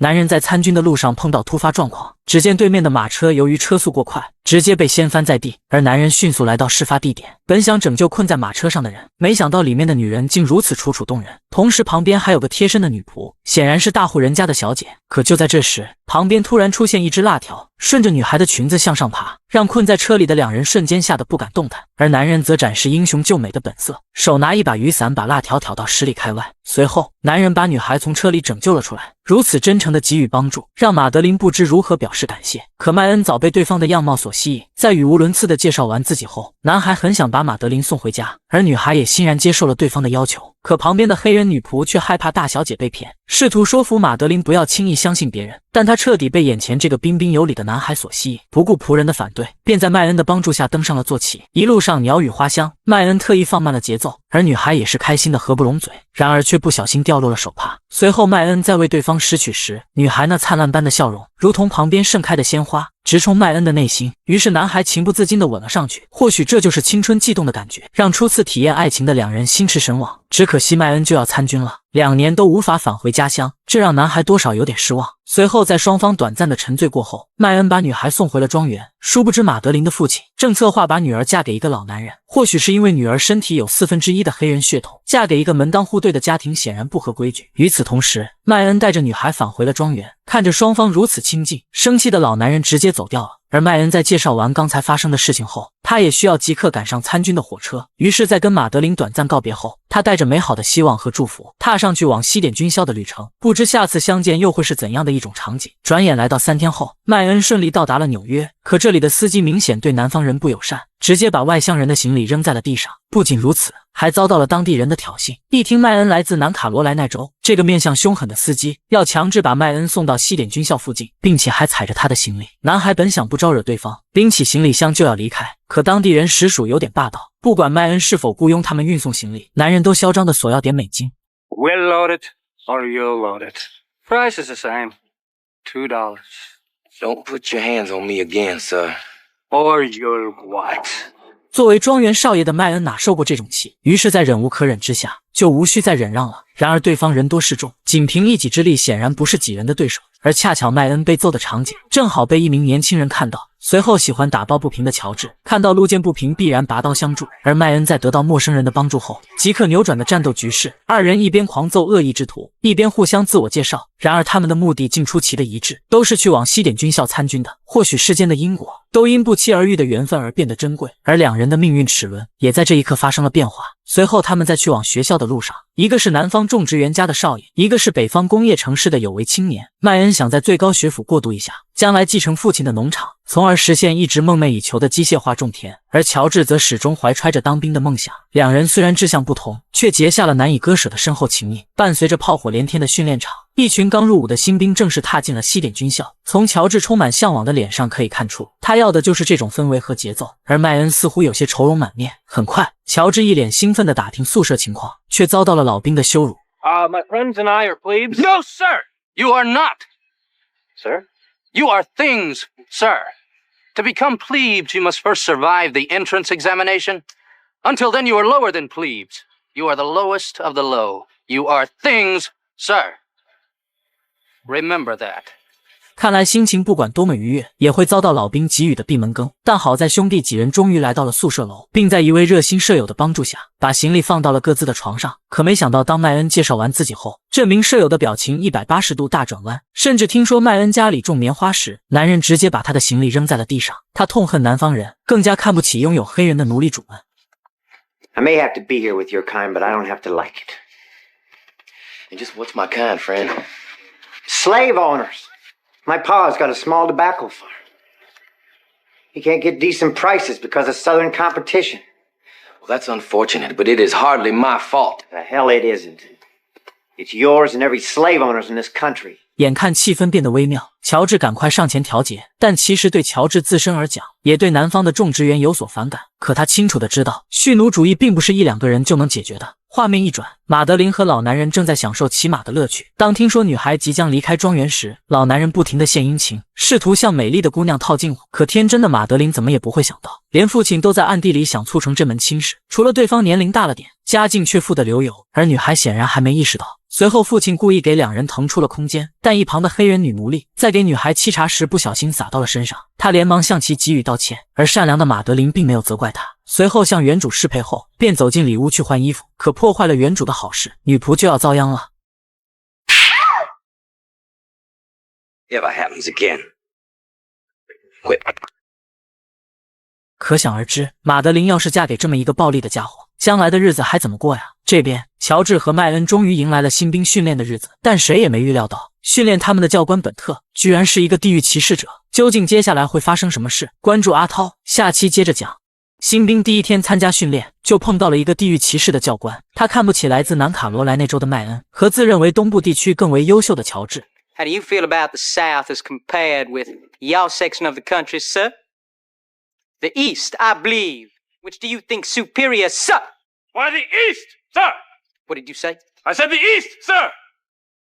男人在参军的路上碰到突发状况，只见对面的马车由于车速过快，直接被掀翻在地，而男人迅速来到事发地点，本想拯救困在马车上的人，没想到里面的女人竟如此楚楚动人，同时旁边还有个贴身的女仆，显然是大户人家的小姐。可就在这时，旁边突然出现一只辣条，顺着女孩的裙子向上爬，让困在车里的两人瞬间吓得不敢动弹，而男人则展示英雄救美的本色，手拿一把雨伞把辣条挑到10里开外。随后，男人把女孩从车里拯救了出来，如此真诚的给予帮助，让马德琳不知如何表示感谢。可麦恩早被对方的样貌所吸引，在语无伦次地介绍完自己后，男孩很想把马德琳送回家，而女孩也欣然接受了对方的要求。可旁边的黑人女仆却害怕大小姐被骗，试图说服马德琳不要轻易相信别人，但她彻底被眼前这个彬彬有礼的男孩所吸引，不顾仆人的反对，便在麦恩的帮助下登上了坐骑。一路上鸟语花香，麦恩特意放慢了节奏，而女孩也是开心的合不拢嘴，然而却不小心掉落了手帕。随后麦恩在为对方拾取时，女孩那灿烂般的笑容如同旁边盛开的鲜花，直冲麦恩的内心，于是男孩情不自禁地吻了上去。或许这就是青春悸动的感觉，让初次体验爱情的两人心驰神往。只可惜麦恩就要参军了，2年都无法返回家乡，这让男孩多少有点失望。随后在双方短暂的沉醉过后，麦恩把女孩送回了庄园，殊不知马德琳的父亲正策划把女儿嫁给一个老男人。或许是因为女儿身体有1/4的黑人血统，嫁给一个门当户对的家庭显然不合规矩。与此同时，麦恩带着女孩返回了庄园，看着双方如此亲近，生气的老男人直接走掉了。而麦恩在介绍完刚才发生的事情后，他也需要即刻赶上参军的火车，于是在跟马德琳短暂告别后，他带着美好的希望和祝福踏上去往西点军校的旅程，不知下次相见又会是怎样的一种场景。转眼来到3天后，麦恩顺利到达了纽约，可这里的司机明显对南方人不友善，直接把外乡人的行李扔在了地上。不仅如此，还遭到了当地人的挑衅。一听麦恩来自南卡罗来纳州，这个面相凶狠的司机要强制把麦恩送到西点军校附近，并且还踩着他的行李。男孩本想不招惹对方，拎起行李箱就要离开，可当地人实属有点霸道，不管麦恩是否雇佣他们运送行李，男人都嚣张地索要点美金。 We'll load it or you'll load it. Price is the same. $2. Don't put your hands on me again, sir. Or you'll what? 作为庄园少爷的麦恩哪受过这种气，于是在忍无可忍之下，就无需再忍让了。然而对方人多势众，仅凭一己之力显然不是几人的对手，而恰巧麦恩被揍的场景正好被一名年轻人看到。随后喜欢打抱不平的乔治看到路见不平必然拔刀相助，而麦恩在得到陌生人的帮助后，即刻扭转了战斗局势。二人一边狂揍恶意之徒，一边互相自我介绍，然而他们的目的竟出奇的一致，都是去往西点军校参军的。或许世间的因果都因不期而遇的缘分而变得珍贵，而两人的命运齿轮也在这一刻发生了变化。随后他们在去往学校的路上，一个是南方种植园家的少爷，一个是北方工业城市的有为青年。麦恩想在最高学府过渡一下，将来继承父亲的农场，从而实现一直梦寐以求的机械化种田，而乔治则始终怀揣着当兵的梦想。两人虽然志向不同，却结下了难以割舍的深厚情谊。伴随着炮火连天的训练场，一群刚入伍的新兵正式踏进了西点军校。从乔治充满向往的脸上可以看出，他要的就是这种氛围和节奏，而麦恩似乎有些愁容满面。很快，乔治一脸兴奋地打听宿舍情况，却遭到了老兵的羞辱。 My friends and I are plebes. No, sir! You are not! Sir? You are things, sir. To become plebes, you must first survive the entrance examination. Until then, you are lower than plebes. You are the lowest of the low. You are things, sir. Remember that. 看来心情不管多么愉悦，也会遭到老兵给予的闭门羹。但好在兄弟几人终于来到了宿舍楼，并在一位热心舍友的帮助下，把行李放到了各自的床上。可没想到，当麦恩介绍完自己后，这名舍友的表情180度大转弯。甚至听说麦恩家里种棉花时，男人直接把他的行李扔在了地上。他痛恨南方人，更加看不起拥有黑人的奴隶主们。I may have to be here with your kind, but I don't have to like it. And just what's my kind, friend? Slave owners. My pa's got a small tobacco farm. He can't get decent prices because of southern competition. Well, that's unfortunate, but it is hardly my fault. The hell it isn't. It's yours and every slave owner's in this country. 眼看气氛变得微妙，乔治赶快上前调解，但其实对乔治自身而讲，也对南方的种植园有所反感。可他清楚地知道，蓄奴主义并不是1-2个人就能解决的。画面一转，马德琳和老男人正在享受骑马的乐趣。当听说女孩即将离开庄园时，老男人不停地献殷勤，试图向美丽的姑娘套近乎。可天真的马德琳怎么也不会想到，连父亲都在暗地里想促成这门亲事。除了对方年龄大了点，家境却富得流油，而女孩显然还没意识到。随后，父亲故意给两人腾出了空间，但一旁的黑人女奴隶在给女孩沏茶时不小心洒到了身上，她连忙向其给予道歉，而善良的马德琳并没有责怪她。随后向原主适配后，便走进里屋去换衣服，可破坏了原主的好事，女仆就要遭殃了。If it happens again, quit. 可想而知，马德琳要是嫁给这么一个暴力的家伙，将来的日子还怎么过呀？这边，乔治和麦恩终于迎来了新兵训练的日子，但谁也没预料到，训练他们的教官本特居然是一个地狱骑士者。究竟接下来会发生什么事？关注阿涛，下期接着讲。新兵第一天参加训练，就碰到了一个地狱骑士的教官，他看不起来自南卡罗来纳州的麦恩和自认为东部地区更为优秀的乔治。How do you feel about the South as compared with your section of the country, sir? The East, I believe. Which do you think superior, sir? Why, the East, sir! What did you say? I said the East, sir!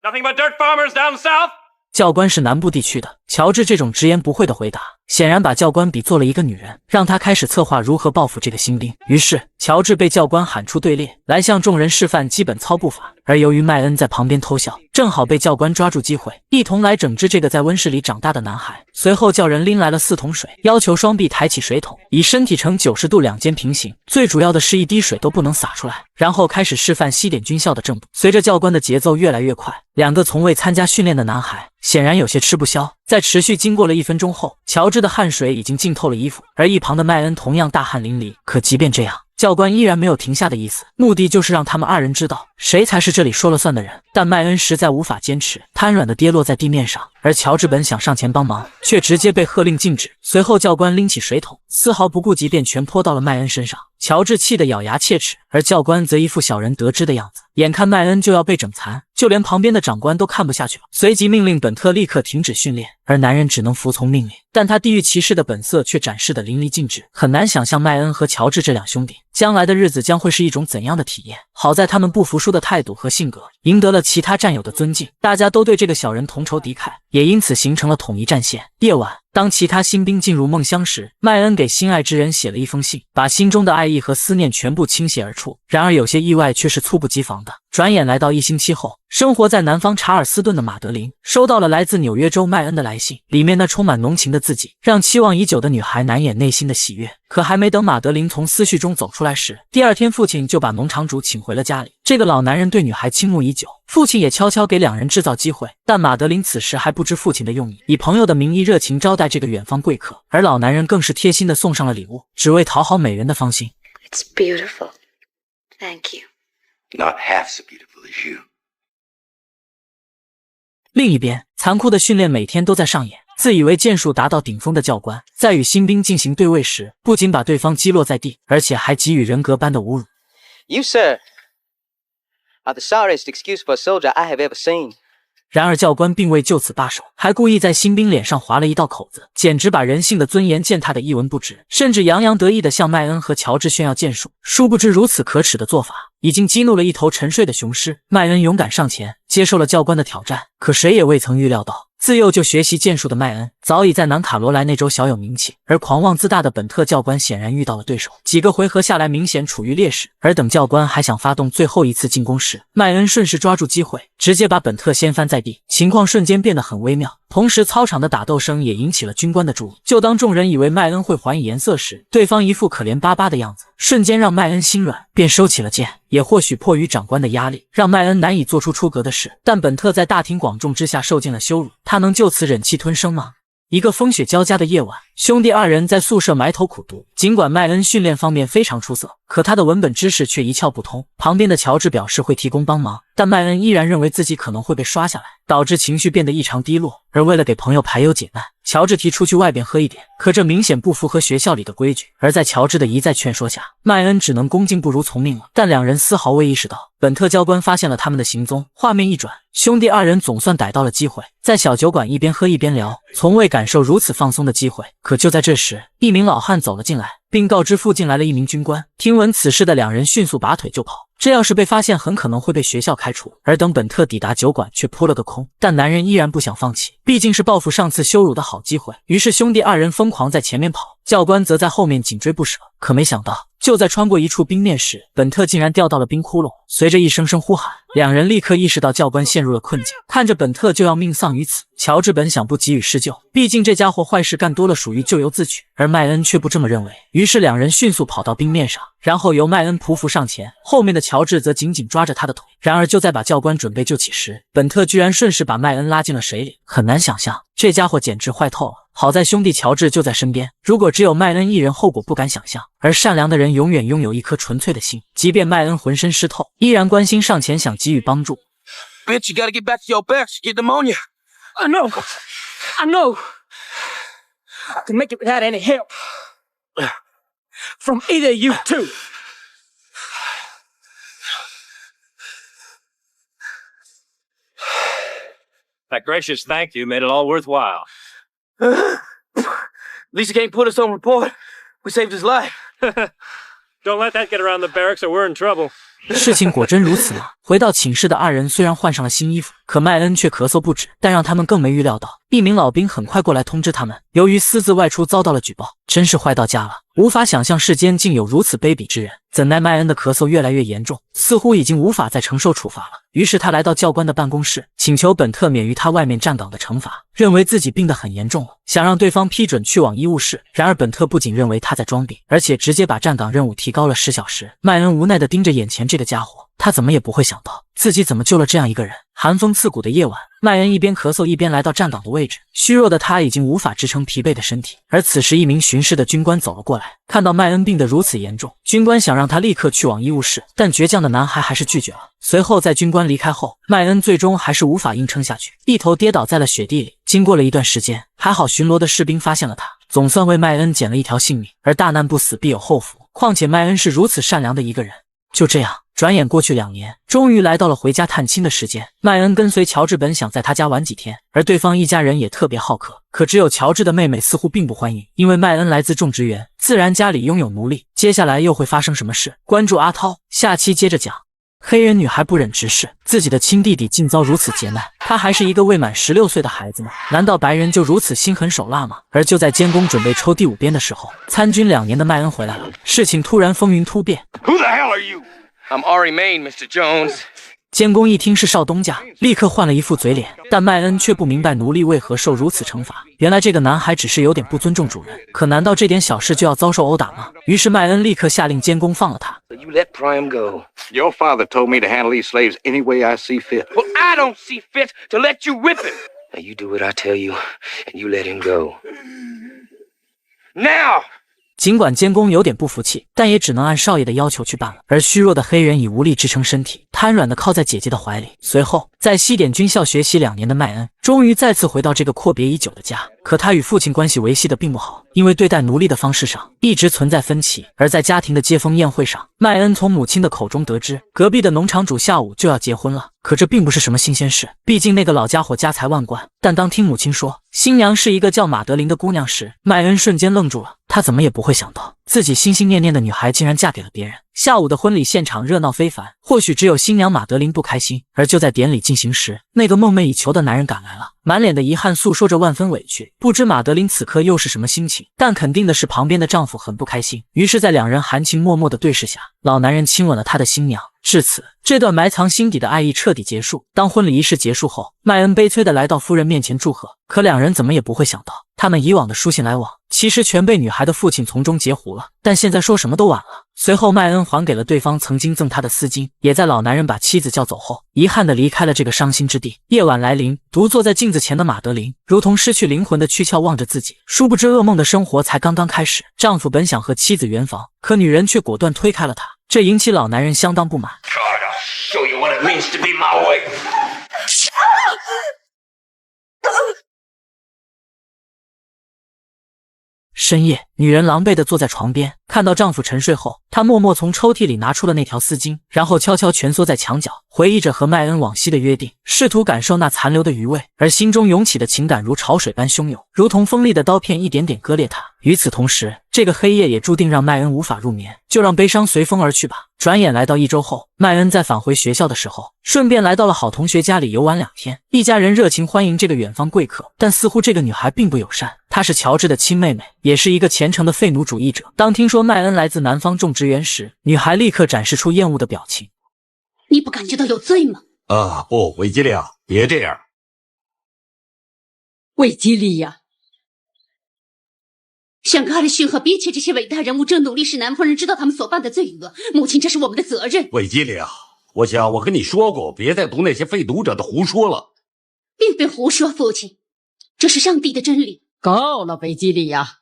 Nothing but dirt farmers down south? 教官是南部地区的，乔治这种直言不讳的回答，显然把教官比作了一个女人，让他开始策划如何报复这个新兵。于是，乔治被教官喊出队列，来向众人示范基本操步法。而由于麦恩在旁边偷笑，正好被教官抓住机会，一同来整治这个在温室里长大的男孩。随后叫人拎来了4桶水，要求双臂抬起水桶，以身体呈90度两肩平行，最主要的是一滴水都不能洒出来。然后开始示范西点军校的正步。随着教官的节奏越来越快，两个从未参加训练的男孩显然有些吃不消。在持续经过了1分钟后，乔治的汗水已经浸透了衣服，而一旁的麦恩同样大汗淋漓。可即便这样，教官依然没有停下的意思，目的就是让他们2人知道谁才是这里说了算的人。但麦恩实在无法坚持，瘫软地跌落在地面上，而乔治本想上前帮忙，却直接被喝令禁止。随后教官拎起水桶，丝毫不顾及便全泼到了麦恩身上。乔治气得咬牙切齿，而教官则一副小人得知的样子。眼看麦恩就要被整残，就连旁边的长官都看不下去了，随即命令本特立刻停止训练，而男人只能服从命令。但他地狱骑士的本色却展示得淋漓尽致，很难想象麦恩和乔治这两兄弟将来的日子将会是一种怎样的体验。好在他们不服输的态度和性格赢得了其他战友的尊敬，大家都对这个小人同仇敌忾，也因此形成了统一战线。夜晚，当其他新兵进入梦乡时，麦恩给心爱之人写了一封信，把心中的爱意和思念全部倾泻而出。然而有些意外却是猝不及防的。转眼来到1星期后，生活在南方查尔斯顿的马德琳收到了来自纽约州麦恩的来信，里面那充满浓情的字迹让期望已久的女孩难掩内心的喜悦。可还没等马德琳从思绪中走出来时，第2天父亲就把农场主请回了家里。这个老男人对女孩倾慕已久，父亲也悄悄给两人制造机会，但马德琳此时还不知父亲的用意，以朋友的名义热情招待这个远方贵客，而老男人更是贴心的送上了礼物，只为讨好美人的芳心。 It's beautiful. Thank you. Not half so beautiful as you. 另一边，残酷的训练每天都在上演。自以为剑术达到顶峰的教官，在与新兵进行对位时，不仅把对方击落在地，而且还给予人格般的侮辱。You, sir, are the sorriest excuse for a soldier I have ever seen. 然而教官并未就此罢手，还故意在新兵脸上划了一道口子，简直把人性的尊严践踏得一文不值，甚至洋洋得意地向麦恩和乔治炫耀剑术。殊不知如此可耻的做法已经激怒了一头沉睡的雄狮。麦恩勇敢上前接受了教官的挑战，可谁也未曾预料到，自幼就学习剑术的麦恩早已在南卡罗来纳州小有名气，而狂妄自大的本特教官显然遇到了对手，几个回合下来明显处于劣势。而等教官还想发动最后一次进攻时，麦恩顺势抓住机会，直接把本特掀翻在地，情况瞬间变得很微妙。同时操场的打斗声也引起了军官的注意。就当众人以为麦恩会还以颜色时，对方一副可怜巴巴的样子，瞬间让麦恩心软，便收起了剑。也或许迫于长官的压力，让麦恩难以做出出格的事，但本特在大庭广众之下受尽了羞辱，他能就此忍气吞声吗？一个风雪交加的夜晚，兄弟2人在宿舍埋头苦读。尽管麦恩训练方面非常出色，可他的文本知识却一窍不通。旁边的乔治表示会提供帮忙，但麦恩依然认为自己可能会被刷下来，导致情绪变得异常低落。而为了给朋友排忧解难，乔治提出去外边喝一点，可这明显不符合学校里的规矩。而在乔治的一再劝说下，麦恩只能恭敬不如从命了。但两人丝毫未意识到，本特教官发现了他们的行踪。画面一转，兄弟2人总算逮到了机会，在小酒馆一边喝一边聊，从未感受如此放松的机会。可就在这时，一名老汉走了进来，并告知附近来了一名军官。听闻此事的两人迅速拔腿就跑。这要是被发现，很可能会被学校开除。而等本特抵达酒馆，却扑了个空。但男人依然不想放弃，毕竟是报复上次羞辱的好机会。于是兄弟二人疯狂在前面跑，教官则在后面紧追不舍。可没想到，就在穿过一处冰面时，本特竟然掉到了冰窟窿。随着一声声呼喊，两人立刻意识到教官陷入了困境。看着本特就要命丧于此，乔治本想不给予施救，毕竟这家伙坏事干多了，属于咎由自取。而麦恩却不这么认为，于是两人迅速跑到冰面上，然后由麦恩匍匐上前，后面的乔治则紧紧抓着他的腿。然而就在把教官准备救起时，本特居然顺势把麦恩拉进了水里。很难想象，这家伙简直坏透了。好在兄弟乔治就在身边，如果只有麦恩一人，后果不敢想象。而善良的人永远拥有一颗纯粹的心，即便麦恩浑身湿透，依然关心上前想给予帮助。Bitch, you gotta get back to your barracks. You get pneumonia. I know. To make it without any help from either of you two. That gracious thank you made it all worthwhile. At least he can't put us on report. We saved his life. Don't let that get around the barracks or we're in trouble. 事情果真如此吗？回到寝室的二人虽然换上了新衣服，可麦恩却咳嗽不止。但让他们更没预料到，一名老兵很快过来通知他们，由于私自外出遭到了举报，真是坏到家了。无法想象世间竟有如此卑鄙之人。怎奈麦恩的咳嗽越来越严重，似乎已经无法再承受处罚了。于是他来到教官的办公室，请求本特免于他外面站岗的惩罚，认为自己病得很严重了，想让对方批准去往医务室。然而本特不仅认为他在装病，而且直接把站岗任务提高了10小时。麦恩无奈地盯着眼前这个家伙，他怎么也不会想到自己怎么救了这样一个人。寒风刺骨的夜晚，麦恩一边咳嗽一边来到站岗的位置，虚弱的他已经无法支撑疲惫的身体。而此时一名巡视的军官走了过来，看到麦恩病得如此严重，军官想让他立刻去往医务室，但倔强的男孩还是拒绝了。随后在军官离开后，麦恩最终还是无法硬撑下去，一头跌倒在了雪地里。经过了一段时间，还好巡逻的士兵发现了他，总算为麦恩捡了一条性命。而大难不死必有后福，况且麦恩是如此善良的一个人。就这样，转眼过去2年，终于来到了回家探亲的时间。麦恩跟随乔治本想在他家玩几天，而对方一家人也特别好客。可只有乔治的妹妹似乎并不欢迎，因为麦恩来自种植园，自然家里拥有奴隶。接下来又会发生什么事？关注阿涛，下期接着讲。黑人女孩不忍直视自己的亲弟弟竟遭如此劫难，他还是一个未满16岁的孩子吗？难道白人就如此心狠手辣吗？而就在监工准备抽第5鞭的时候，参军2年的麦恩回来了，事情突然风云突变。 Who the hell are you? I'm Ari Main, Mr. Jones. 监工一听是少东家，立刻换了一副嘴脸，但麦恩却不明白奴隶为何受如此惩罚。原来这个男孩只是有点不尊重主人，可难道这点小事就要遭受殴打吗？于是麦恩立刻下令监工放了他。 You let Priam go. Your father told me to handle these slaves any way I see fit. Well, I don't see fit to let you whip him. Now you do what I tell you, and you let him go. Now! 尽管监工有点不服气，但也只能按少爷的要求去办了。而虚弱的黑人已无力支撑身体，瘫软地靠在姐姐的怀里。随后，在西点军校学习2年的麦恩，终于再次回到这个阔别已久的家。可他与父亲关系维系的并不好，因为对待奴隶的方式上一直存在分歧。而在家庭的接风宴会上，麦恩从母亲的口中得知，隔壁的农场主下午就要结婚了。可这并不是什么新鲜事，毕竟那个老家伙家财万贯。但当听母亲说新娘是一个叫马德琳的姑娘时，麦恩瞬间愣住了。他怎么也不会想到，自己心心念念的女孩竟然嫁给了别人。下午的婚礼现场热闹非凡，或许只有新娘马德琳不开心。而就在典礼进行时，那个梦寐以求的男人赶来了，满脸的遗憾，诉说着万分委屈。不知马德琳此刻又是什么心情，但肯定的是旁边的丈夫很不开心。于是在2人含情脉脉的对视下，老男人亲吻了他的新娘。至此，这段埋藏心底的爱意彻底结束。当婚礼仪式结束后，麦恩悲催地来到夫人面前祝贺。可2人怎么也不会想到，他们以往的书信来往，其实全被女孩的父亲从中截胡了。但现在说什么都晚了。随后，麦恩还给了对方曾经赠他的丝巾，也在老男人把妻子叫走后，遗憾地离开了这个伤心之地。夜晚来临，独坐在镜子前的马德琳，如同失去灵魂的躯壳望着自己，殊不知噩梦的生活才刚刚开始。丈夫本想和妻子圆房，可女人却果断推开了他，这引起老男人相当不满。God, I'll show you what it means to be my way. 深夜，女人狼狈地坐在床边，看到丈夫沉睡后，她默默从抽屉里拿出了那条丝巾，然后悄悄蜷缩在墙角，回忆着和麦恩往昔的约定，试图感受那残留的余味，而心中涌起的情感如潮水般汹涌，如同锋利的刀片一点点割裂她。与此同时，这个黑夜也注定让麦恩无法入眠，就让悲伤随风而去吧。转眼来到1周后，麦恩在返回学校的时候，顺便来到了好同学家里游玩2天。一家人热情欢迎这个远方贵客，但似乎这个女孩并不友善。她是乔治的亲妹妹，也是一个虔诚的废奴主义者。当听说麦恩来自南方种植园时，女孩立刻展示出厌恶的表情。你不感觉到有罪吗？不，维吉利亚，别这样。维吉利亚，像卡里逊和比切这些伟大人物正努力使南方人知道他们所犯的罪恶。母亲，这是我们的责任。维吉利亚，我想我跟你说过，别再读那些废读者的胡说了。并非胡说，父亲，这是上帝的真理。够了，维吉利亚，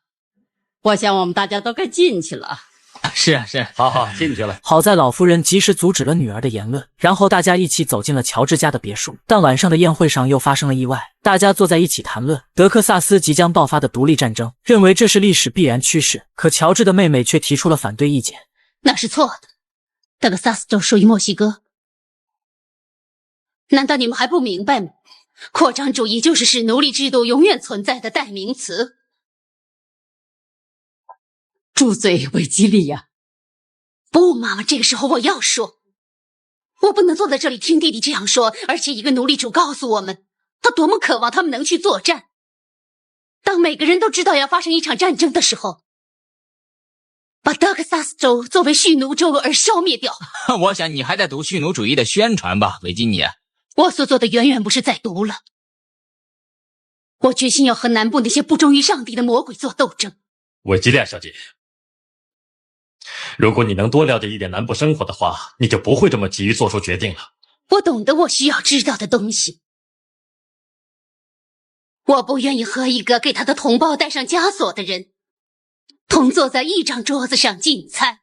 我想我们大家都该进去了。是，好，进去了。好在老夫人及时阻止了女儿的言论，然后大家一起走进了乔治家的别墅。但晚上的宴会上又发生了意外，大家坐在一起谈论德克萨斯即将爆发的独立战争，认为这是历史必然趋势。可乔治的妹妹却提出了反对意见。那是错的，德克萨斯州属于墨西哥。难道你们还不明白吗？扩张主义就是使奴隶制度永远存在的代名词。住嘴，维吉利亚！不，妈妈，这个时候我要说，我不能坐在这里听弟弟这样说。而且一个奴隶主告诉我们，他多么渴望他们能去作战。当每个人都知道要发生一场战争的时候，把德克萨斯州作为蓄奴州而消灭掉。我想你还在读蓄奴主义的宣传吧，维吉尼亚。我所做的远远不是在读了，我决心要和南部那些不忠于上帝的魔鬼做斗争。维吉利亚小姐，如果你能多了解一点南部生活的话，你就不会这么急于做出决定了。我懂得我需要知道的东西。我不愿意和一个给他的同胞戴上枷锁的人同坐在一张桌子上进餐。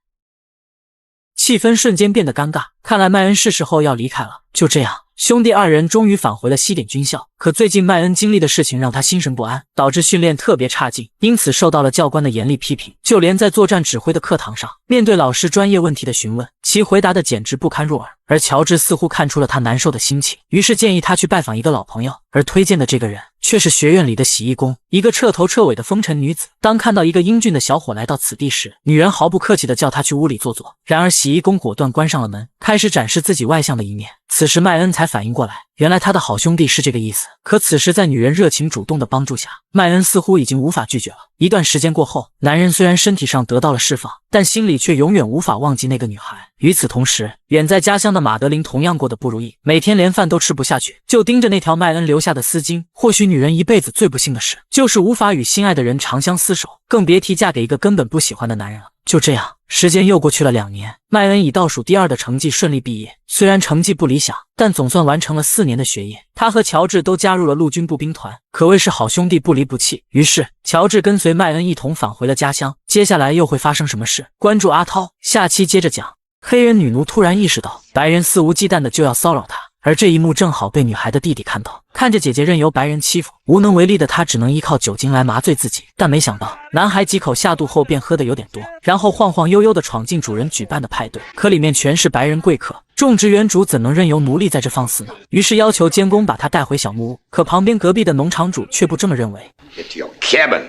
气氛瞬间变得尴尬，看来麦恩是时候要离开了。就这样，兄弟2人终于返回了西点军校。可最近麦恩经历的事情让他心神不安，导致训练特别差劲，因此受到了教官的严厉批评。就连在作战指挥的课堂上，面对老师专业问题的询问，其回答的简直不堪入耳。而乔治似乎看出了他难受的心情，于是建议他去拜访一个老朋友，而推荐的这个人却是学院里的洗衣工，一个彻头彻尾的风尘女子。当看到一个英俊的小伙来到此地时，女人毫不客气地叫他去屋里坐坐。然而洗衣工果断关上了门，开始展示自己外向的一面。此时麦恩才反应过来，原来他的好兄弟是这个意思。可此时在女人热情主动的帮助下，麦恩似乎已经无法拒绝了。一段时间过后，男人虽然身体上得到了释放，但心里却永远无法忘记那个女孩。与此同时，远在家乡的马德琳同样过得不如意，每天连饭都吃不下去，就盯着那条麦恩留下的丝巾。或许女人一辈子最不幸的事，就是无法与心爱的人长相厮守，更别提嫁给一个根本不喜欢的男人了。就这样，时间又过去了2年，麦恩以倒数第2的成绩顺利毕业。虽然成绩不理想，但总算完成了4年的学业。他和乔治都加入了陆军步兵团，可谓是好兄弟不离不弃。于是，乔治跟随麦恩一同返回了家乡。接下来又会发生什么事？关注阿涛，下期接着讲。黑人女奴突然意识到，白人肆无忌惮的就要骚扰她，而这一幕正好被女孩的弟弟看到。看着姐姐任由白人欺负，无能为力的他只能依靠酒精来麻醉自己。但没想到，男孩几口下肚后便喝得有点多，然后晃晃悠悠地闯进主人举办的派对，可里面全是白人贵客。种植园主怎能任由奴隶在这放肆呢？于是要求监工把他带回小木屋。可旁边隔壁的农场主却不这么认为。 Get to your cabin.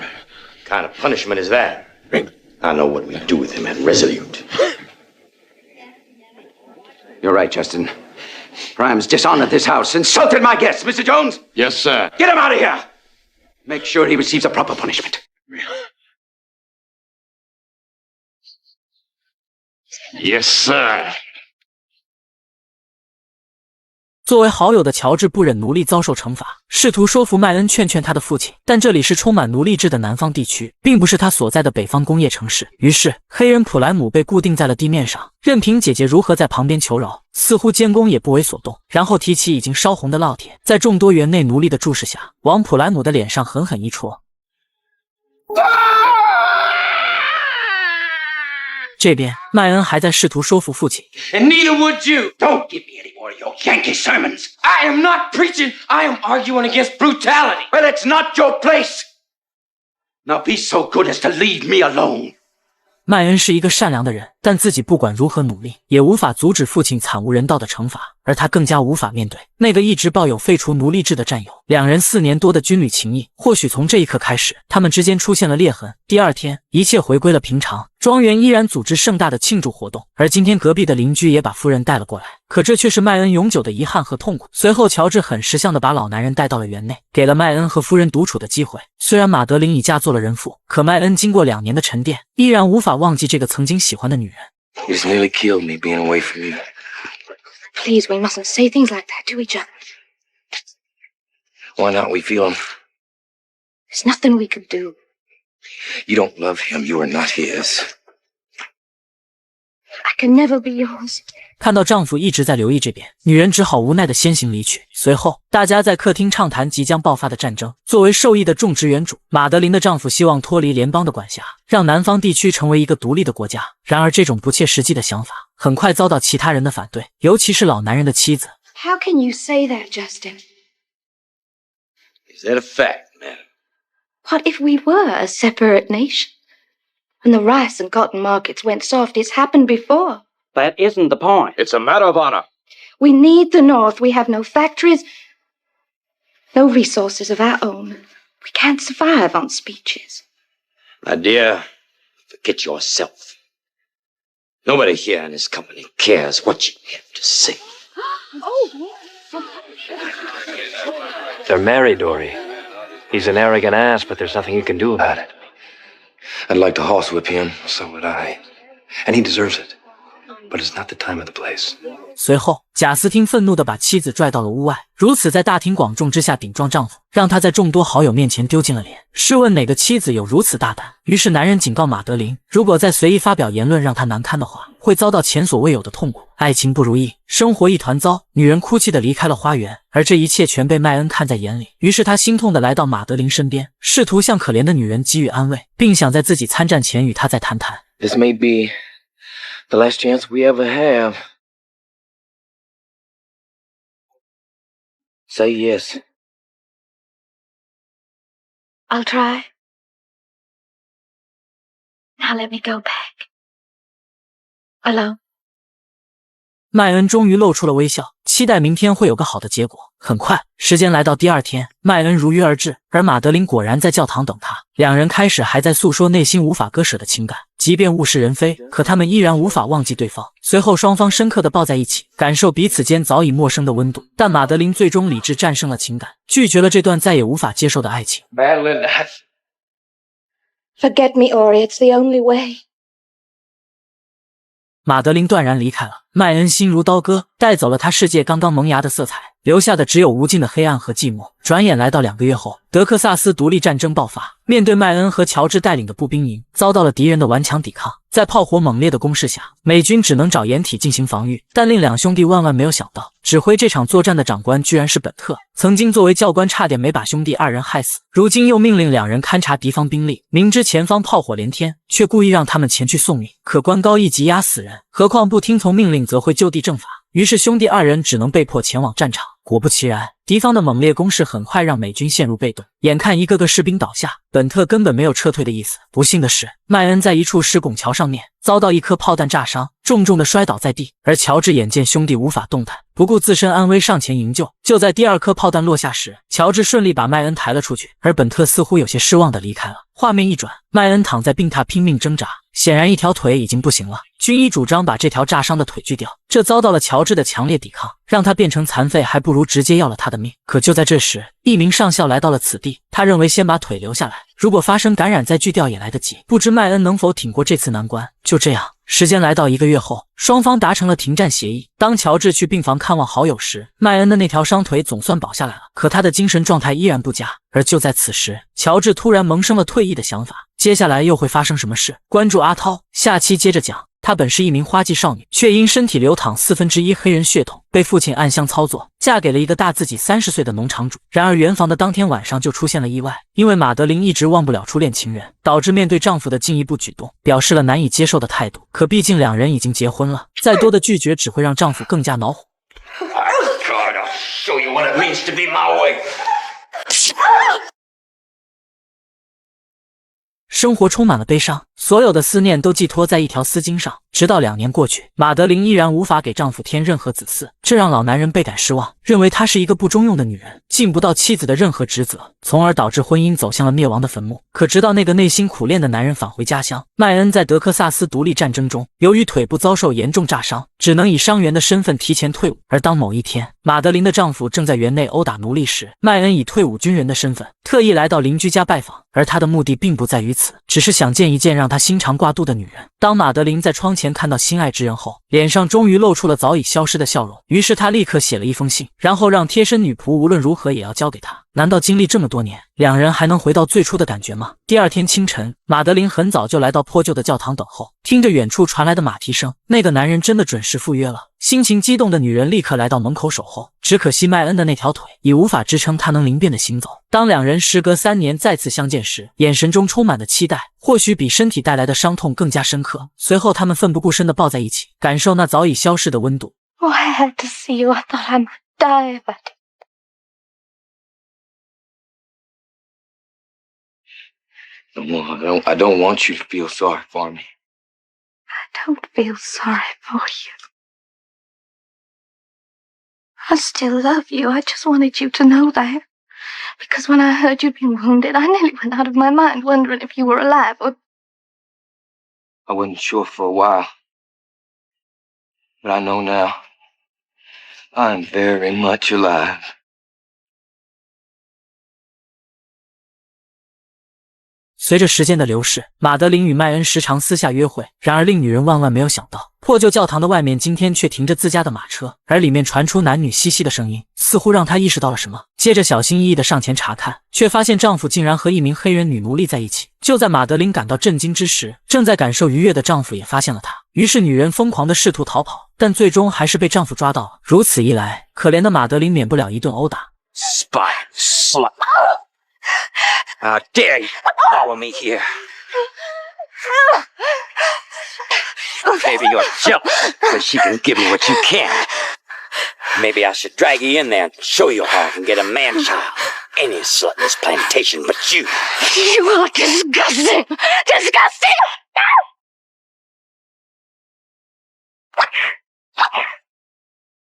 What kind of punishment is that? I know what we do with him at Resolute. You're right, Justin. Grimes dishonored this house, insulted my guests. Mr. Jones? Yes, sir. Get him out of here! Make sure he receives a proper punishment. Yes, sir. 作为好友的乔治不忍奴隶遭受惩罚，试图说服麦恩劝他的父亲，但这里是充满奴隶制的南方地区，并不是他所在的北方工业城市。于是，黑人普莱姆被固定在了地面上，任凭姐姐如何在旁边求饶，似乎监工也不为所动。然后提起已经烧红的烙铁，在众多园内奴隶的注视下，往普莱姆的脸上狠狠一戳。这边，麦恩还在试图说服父亲。 And neither would you. Don't give me any more of your Yankee sermons. I am not preaching. I am arguing against brutality. Well, it's not your place. Now be so good as to leave me alone. 麦恩是一个善良的人，但自己不管如何努力，也无法阻止父亲惨无人道的惩罚，而他更加无法面对那个一直抱有废除奴隶制的战友。两人4年多的军旅情谊，或许从这一刻开始，他们之间出现了裂痕。第二天，一切回归了平常，庄园依然组织盛大的庆祝活动，而今天隔壁的邻居也把夫人带了过来。可这却是麦恩永久的遗憾和痛苦。随后，乔治很识相的把老男人带到了园内，给了麦恩和夫人独处的机会。虽然马德琳已嫁做了人妇，可麦恩经过2年的沉淀，依然无法忘记这个曾经喜欢的女人。You just nearly killed me being away from you. Please, we mustn't say things like that to each other. Why not? We feel him. There's nothing we could do. You don't love him. You are not his. I can never be yours. 看到丈夫一直在留意这边，女人只好无奈的先行离去。随后，大家在客厅畅谈即将爆发的战争。作为受益的种植园主，马德琳的丈夫希望脱离联邦的管辖，让南方地区成为一个独立的国家。然而，这种不切实际的想法很快遭到其他人的反对，尤其是老男人的妻子。How can you say that, Justin? Is that a fact, man? What if we were a separate nation? When the rice and cotton markets went soft, it's happened before. That isn't the point. It's a matter of honor. We need the North. We have no factories, no resources of our own. We can't survive on speeches. My dear, forget yourself. Nobody here in this company cares what you have to say. They're married, Dory. He's an arrogant ass, but there's nothing you can do about it. I'd like to horsewhip him. So would I. And he deserves it. But it's not the time or the place. 随后，贾斯汀愤怒地把妻子拽到了屋外，如此在大庭广众之下顶撞丈夫，让他在众多好友面前丢尽了脸。试问哪个妻子有如此大胆？于是男人警告马德琳，如果再随意发表言论让她难堪的话，会遭到前所未有的痛苦。爱情不如意，生活一团糟，女人哭泣地离开了花园，而这一切全被麦恩看在眼里。于是他心痛地来到马德琳身边，试图向可怜的女人给予安慰，并想在自己参战前与她再谈谈。This may be the last chance we ever have. Say yes. I'll try. Now let me go back. Alone. 麦恩终于露出了微笑，期待明天会有个好的结果。很快，时间来到第2天，麦恩如约而至，而马德琳果然在教堂等他。两人开始还在诉说内心无法割舍的情感，即便物是人非，可他们依然无法忘记对方。随后，双方深刻地抱在一起，感受彼此间早已陌生的温度。但马德琳最终理智战胜了情感，拒绝了这段再也无法接受的爱情。Madeline, Forget me, Ori. It's the only way. 马德琳断然离开了，麦恩心如刀割，带走了他世界刚刚萌芽的色彩，留下的只有无尽的黑暗和寂寞。转眼来到2个月后，德克萨斯独立战争爆发，面对麦恩和乔治带领的步兵营，遭到了敌人的顽强抵抗。在炮火猛烈的攻势下，美军只能找掩体进行防御。但令两兄弟万万没有想到，指挥这场作战的长官居然是本特。曾经作为教官，差点没把兄弟2人害死，如今又命令2人勘察敌方兵力，明知前方炮火连天，却故意让他们前去送命。可官高一级压死人，何况不听从命令则会就地正法。于是兄弟2人只能被迫前往战场。果不其然，敌方的猛烈攻势很快让美军陷入被动，眼看一个个士兵倒下，本特根本没有撤退的意思。不幸的是，麦恩在一处石拱桥上面遭到一颗炮弹炸伤，重重的摔倒在地，而乔治眼见兄弟无法动弹，不顾自身安危上前营救。就在第2颗炮弹落下时，乔治顺利把麦恩抬了出去，而本特似乎有些失望地离开了。画面一转，麦恩躺在病榻拼命挣扎，显然一条腿已经不行了。军医主张把这条炸伤的腿锯掉，这遭到了乔治的强烈抵抗，让他变成残废还不如直接要了他的命。可就在这时，一名上校来到了此地，他认为先把腿留下来，如果发生感染再锯掉也来得及。不知麦恩能否挺过这次难关。就这样，时间来到1个月后，双方达成了停战协议。当乔治去病房看望好友时，麦恩的那条伤腿总算保下来了，可他的精神状态依然不佳。而就在此时，乔治突然萌生了退役的想法。接下来又会发生什么事？关注阿涛，下期接着讲。她本是一名花季少女，却因身体流淌1/4黑人血统，被父亲暗箱操作，嫁给了一个大自己30岁的农场主。然而圆房的当天晚上就出现了意外，因为马德琳一直忘不了初恋情人，导致面对丈夫的进一步举动，表示了难以接受的态度。可毕竟2人已经结婚了，再多的拒绝只会让丈夫更加恼火。God, I'll show you what it means to be my wife. 生活充满了悲伤，所有的思念都寄托在一条丝巾上。直到2年过去，马德琳依然无法给丈夫添任何子嗣，这让老男人倍感失望，认为她是一个不中用的女人，尽不到妻子的任何职责，从而导致婚姻走向了灭亡的坟墓。可直到那个内心苦练的男人返回家乡，麦恩在德克萨斯独立战争中，由于腿部遭受严重炸伤，只能以伤员的身份提前退伍。而当某一天，马德琳的丈夫正在园内殴打奴隶时，麦恩以退伍军人的身份特意来到邻居家拜访，而他的目的并不在于此，只是想见一见让他心肠挂肚的女人。当马德琳在窗前看到心爱之人后，脸上终于露出了早已消失的笑容，于是他立刻写了一封信，然后让贴身女仆无论如何也要交给他。难道经历这么多年，两人还能回到最初的感觉吗？第二天清晨，马德琳很早就来到破旧的教堂等候，听着远处传来的马蹄声，那个男人真的准时赴约了。心情激动的女人立刻来到门口守候，只可惜麦恩的那条腿已无法支撑他能灵便的行走。当两人时隔3年再次相见时，眼神中充满了期待，或许比身体带来的伤痛更加深刻。随后他们奋不顾身地抱在一起，感受那早已消逝的温度。Oh, I had to see you. I thought I might die if I did. No, I don't want you to feel sorry for me. I don't feel sorry for you. I still love you. I just wanted you to know that. Because when I heard you'd been wounded, I nearly went out of my mind wondering if you were alive or... I wasn't sure for a while. But I know now. I'm very much alive. 随着时间的流逝，马德琳与麦恩时常私下约会。然而令女人万万没有想到，破旧教堂的外面今天却停着自家的马车，而里面传出男女嬉戏的声音，似乎让她意识到了什么。接着小心翼翼地上前查看，却发现丈夫竟然和一名黑人女奴隶在一起。就在马德琳感到震惊之时，正在感受愉悦的丈夫也发现了她，于是女人疯狂地试图逃跑，但最终还是被丈夫抓到了。如此一来，可怜的马德琳免不了一顿殴打。 Spy, slut. How dare you follow me here? Maybe you're jealous because she can give me what you can't. Maybe I should drag you in there and show you how I can get a man-child. Any slut in this plantation but you. You are disgusting! Disgusting!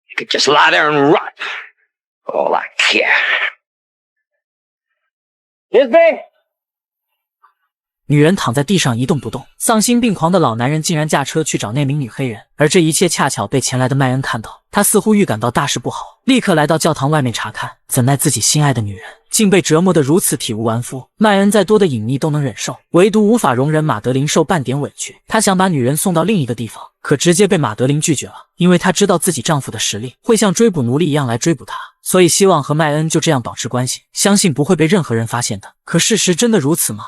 You could just lie there and rot. For all I care. Excuse me? 女人躺在地上一动不动，丧心病狂的老男人竟然驾车去找那名女黑人，而这一切恰巧被前来的麦恩看到，他似乎预感到大事不好，立刻来到教堂外面查看。怎奈自己心爱的女人竟被折磨得如此体无完肤，麦恩再多的隐匿都能忍受，唯独无法容忍马德琳受半点委屈。他想把女人送到另一个地方，可直接被马德琳拒绝了，因为她知道自己丈夫的实力会像追捕奴隶一样来追捕她，所以希望和麦恩就这样保持关系，相信不会被任何人发现的。可事实真的如此吗？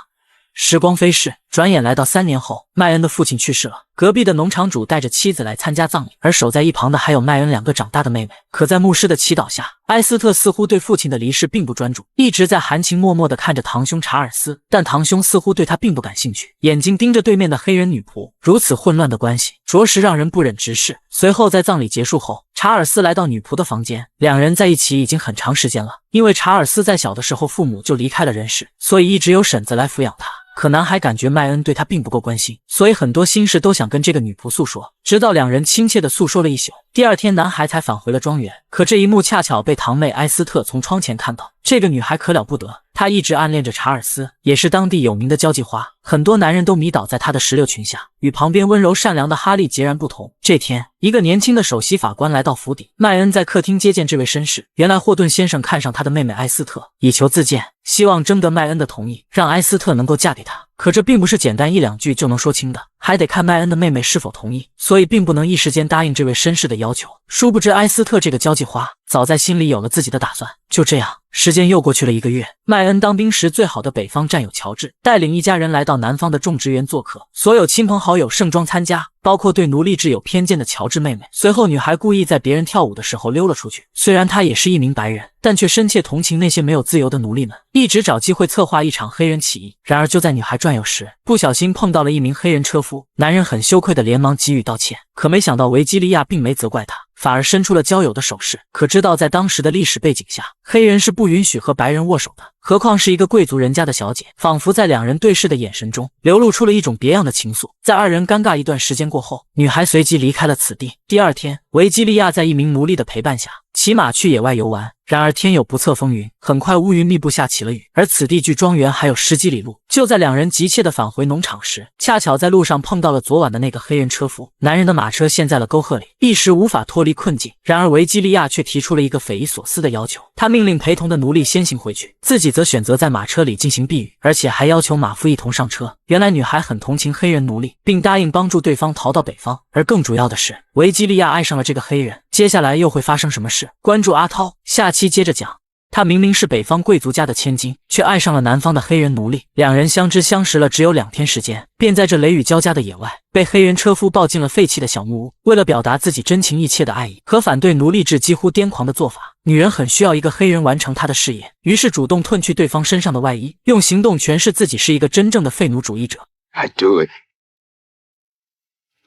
时光飞逝，转眼来到3年后，麦恩的父亲去世了。隔壁的农场主带着妻子来参加葬礼，而守在一旁的还有麦恩2个长大的妹妹。可在牧师的祈祷下，埃斯特似乎对父亲的离世并不专注，一直在含情脉脉地看着堂兄查尔斯，但堂兄似乎对他并不感兴趣，眼睛盯着对面的黑人女仆。如此混乱的关系，着实让人不忍直视。随后在葬礼结束后，查尔斯来到女仆的房间，两人在一起已经很长时间了。因为查尔斯在小的时候父母就离开了人世，所以一直由婶子来抚养他。可男孩感觉麦恩对他并不够关心，所以很多心事都想跟这个女仆诉说，直到两人亲切地诉说了一宿。第二天男孩才返回了庄园，可这一幕恰巧被堂妹埃斯特从窗前看到。这个女孩可了不得，她一直暗恋着查尔斯，也是当地有名的交际花，很多男人都迷倒在她的石榴裙下，与旁边温柔善良的哈利截然不同。这天，一个年轻的首席法官来到府邸，麦恩在客厅接见这位绅士。原来霍顿先生看上他的妹妹埃斯特，以求自荐，希望征得麦恩的同意，让埃斯特能够嫁给他。可这并不是简单1-2句就能说清的，还得看麦恩的妹妹是否同意，所以并不能一时间答应这位绅士的要求。殊不知埃斯特这个交际花早在心里有了自己的打算。就这样，时间又过去了1个月。麦恩当兵时最好的北方战友乔治带领一家人来到南方的种植园做客，所有亲朋好友盛装参加，包括对奴隶制有偏见的乔治妹妹。随后女孩故意在别人跳舞的时候溜了出去，虽然她也是一名白人，但却深切同情那些没有自由的奴隶们，一直找机会策划一场黑人起义。然而就在女孩转悠时，不小心碰到了一名黑人车夫，男人很羞愧的连忙给予道歉，可没想到维基利亚并没责怪他，反而伸出了交友的手势。可知道在当时的历史背景下，黑人是不允许和白人握手的，何况是一个贵族人家的小姐。仿佛在两人对视的眼神中流露出了一种别样的情愫。在二人尴尬一段时间过后，女孩随即离开了此地。第二天，维基利亚在一名奴隶的陪伴下骑马去野外游玩，然而天有不测风云，很快乌云密布下起了雨，而此地距庄园还有10几里路。就在两人急切地返回农场时，恰巧在路上碰到了昨晚的那个黑人车夫。男人的马车陷在了沟壑里，一时无法脱离困境。然而维基利亚却提出了一个匪夷所思的要求，他命令陪同的奴隶先行回去，自己则选择在马车里进行避雨，而且还要求马夫一同上车。原来女孩很同情黑人奴隶，并答应帮助对方逃到北方。而更主要的是，维基利亚爱上了这个黑人，接下来又会发生什么事？关注阿涛，下期接着讲。她明明是北方贵族家的千金，却爱上了南方的黑人奴隶。两人相知相识了只有2天时间，便在这雷雨交加的野外，被黑人车夫抱进了废弃的小木屋。为了表达自己真情意切的爱意和反对奴隶制几乎癫狂的做法，女人很需要一个黑人完成她的事业，于是主动褪去对方身上的外衣，用行动诠释自己是一个真正的废奴主义者。I do it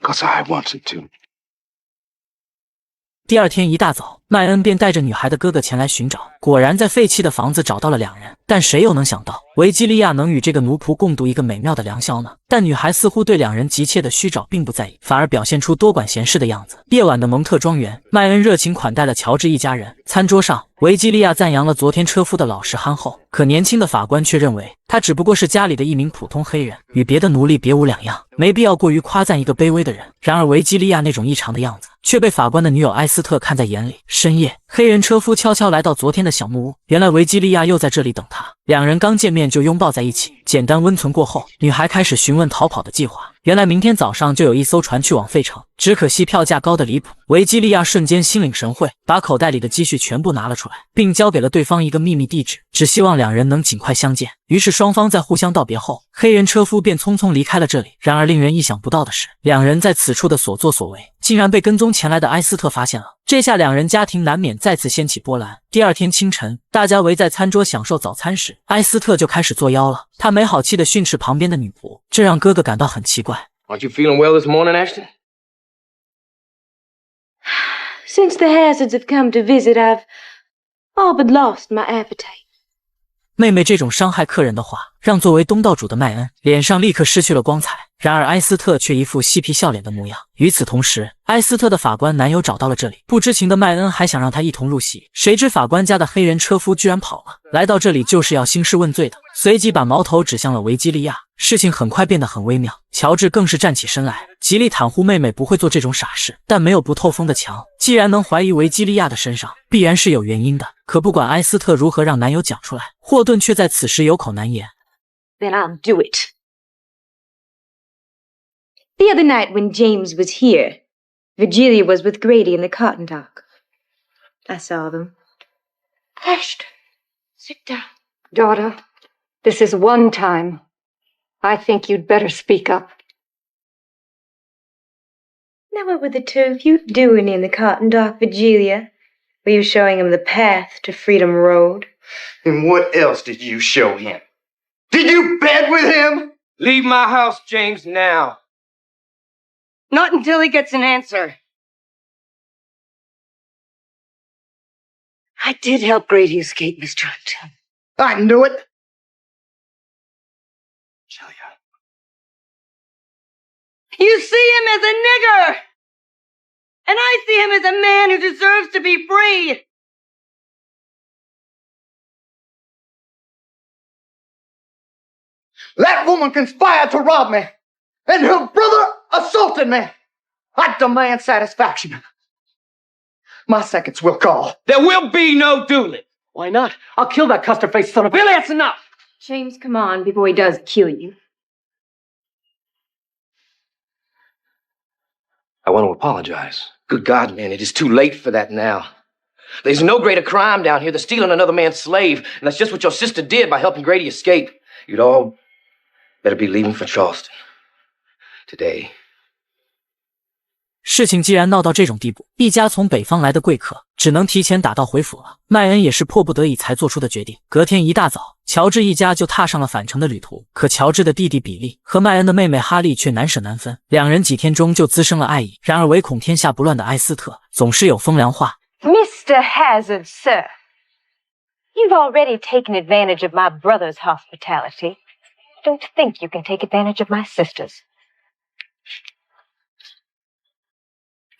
because I wanted to. 第二天一大早，麦恩便带着女孩的哥哥前来寻找，果然在废弃的房子找到了两人。但谁又能想到，维基利亚能与这个奴仆共度一个美妙的良宵呢？但女孩似乎对两人急切的虚找并不在意，反而表现出多管闲事的样子。夜晚的蒙特庄园，麦恩热情款待了乔治一家人。餐桌上，维基利亚赞扬了昨天车夫的老实憨厚，可年轻的法官却认为他只不过是家里的一名普通黑人，与别的奴隶别无两样，没必要过于夸赞一个卑微的人。然而维基利亚那种异常的样子却被法官的女友埃斯特看在眼里。深夜，黑人车夫悄悄来到昨天的小木屋，原来维基利亚又在这里等他。两人刚见面就拥抱在一起，简单温存过后，女孩开始询问逃跑的计划。原来明天早上就有一艘船去往费城，只可惜票价高得离谱。维基利亚瞬间心领神会，把口袋里的积蓄全部拿了出来，并交给了对方一个秘密地址，只希望两人能尽快相见。于是双方在互相道别后，黑人车夫便匆匆离开了这里。然而令人意想不到的是，两人在此处的所作所为竟然被跟踪前来的埃斯特发现了。这下两人家庭难免再次掀起波澜。第二天清晨，大家围在餐桌享受早餐时，埃斯特就开始作妖了。他没好气地训斥旁边的女仆，这让哥哥感到很奇怪。Aren't you feeling well this morning, Ashton? Since the Hazards have come to visit, I've all but lost my appetite. 妹妹这种伤害客人的话，让作为东道主的麦恩脸上立刻失去了光彩。然而埃斯特却一副嬉皮笑脸的模样。与此同时，埃斯特的法官男友找到了这里，不知情的麦恩还想让他一同入席，谁知法官家的黑人车夫居然跑了，来到这里就是要兴师问罪的，随即把矛头指向了维基利亚。事情很快变得很微妙，乔治更是站起身来，极力袒护妹妹不会做这种傻事。但没有不透风的墙，既然能怀疑维基利亚的身上，必然是有原因的。可不管埃斯特如何让男友讲出来，霍顿却在此时有口难言。Then I'll do it. The other night when James was here, Virgilia was with Grady in the cotton dock. I saw them. Ashton, sit down. Daughter, this is one time. I think you'd better speak up. Now what were the two of you doing in the cotton dock, Virgilia? Were you showing him the path to Freedom Road? And what else did you show him? Did you bed with him? Leave my house, James, now. Not until he gets an answer. I did help Grady escape, Mr. Hunter. I knew it. You see him as a nigger! And I see him as a man who deserves to be free! That woman conspired to rob me, and her brother assaulted me. I demand satisfaction. My seconds will call. There will be no dueling. Why not? I'll kill that custard-faced son of a... Billy, that's enough! James, come on, before he does kill you. I want to apologize. Good God, man, it is too late for that now. There's no greater crime down here than stealing another man's slave, and that's just what your sister did by helping Grady escape. You'd all better be leaving for Charleston. Today. 事情既然闹到这种地步，一家从北方来的贵客只能提前打道回府了。麦恩也是迫不得已才做出的决定。隔天一大早，乔治一家就踏上了返程的旅途。可乔治的弟弟比利和麦恩的妹妹哈利却难舍难分，两人几天中就滋生了爱意。然而唯恐天下不乱的埃斯特总是有风凉话。Mr. Hazard, sir, you've already taken advantage of my brother's hospitality. Don't think you can take advantage of my sister's.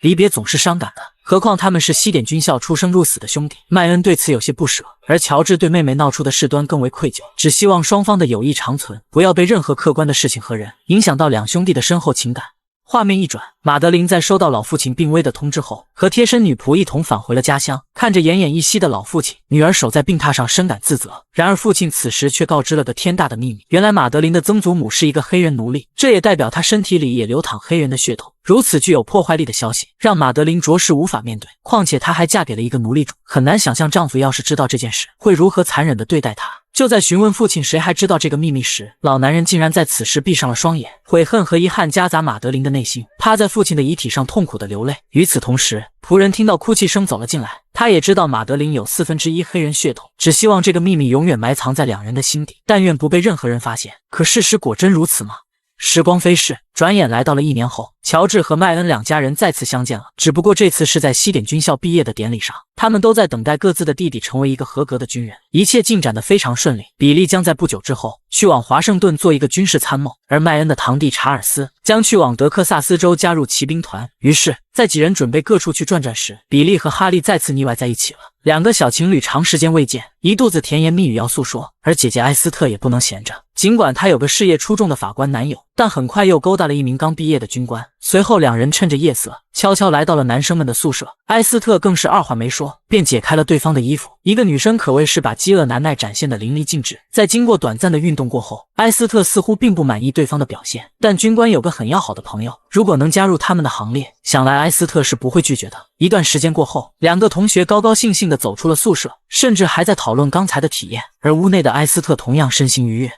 离别总是伤感的，何况他们是西点军校出生入死的兄弟。麦恩对此有些不舍，而乔治对妹妹闹出的事端更为愧疚，只希望双方的友谊长存，不要被任何客观的事情和人影响到两兄弟的深厚情感。画面一转，马德琳在收到老父亲病危的通知后，和贴身女仆一同返回了家乡。看着奄奄一息的老父亲，女儿守在病榻上深感自责。然而父亲此时却告知了个天大的秘密，原来马德琳的曾祖母是一个黑人奴隶，这也代表她身体里也流淌黑人的血统。如此具有破坏力的消息，让马德琳着实无法面对。况且她还嫁给了一个奴隶主，很难想象丈夫要是知道这件事，会如何残忍地对待她。就在询问父亲谁还知道这个秘密时，老男人竟然在此时闭上了双眼，悔恨和遗憾夹杂马德琳的内心，趴在父亲的遗体上痛苦地流泪。与此同时，仆人听到哭泣声走了进来，他也知道马德琳有1/4黑人血统，只希望这个秘密永远埋藏在两人的心底，但愿不被任何人发现。可事实果真如此吗？时光飞逝，转眼来到了1年后，乔治和麦恩两家人再次相见了，只不过这次是在西点军校毕业的典礼上。他们都在等待各自的弟弟成为一个合格的军人，一切进展得非常顺利。比利将在不久之后去往华盛顿做一个军事参谋，而麦恩的堂弟查尔斯将去往德克萨斯州加入骑兵团。于是，在几人准备各处去转转时，比利和哈利再次腻歪在一起了。两个小情侣长时间未见，一肚子甜言蜜语要诉说，而姐姐埃斯特也不能闲着。尽管她有个事业出众的法官男友，但很快又勾搭了一名刚毕业的军官。随后两人趁着夜色悄悄来到了男生们的宿舍，埃斯特更是二话没说便解开了对方的衣服。一个女生可谓是把饥饿难耐展现得淋漓尽致。在经过短暂的运动过后，埃斯特似乎并不满意对方的表现，但军官有个很要好的朋友，如果能加入他们的行列，想来埃斯特是不会拒绝的。一段时间过后，两个同学高高兴兴地走出了宿舍，甚至还在讨论刚才的体验，而屋内的埃斯特同样身心愉悦。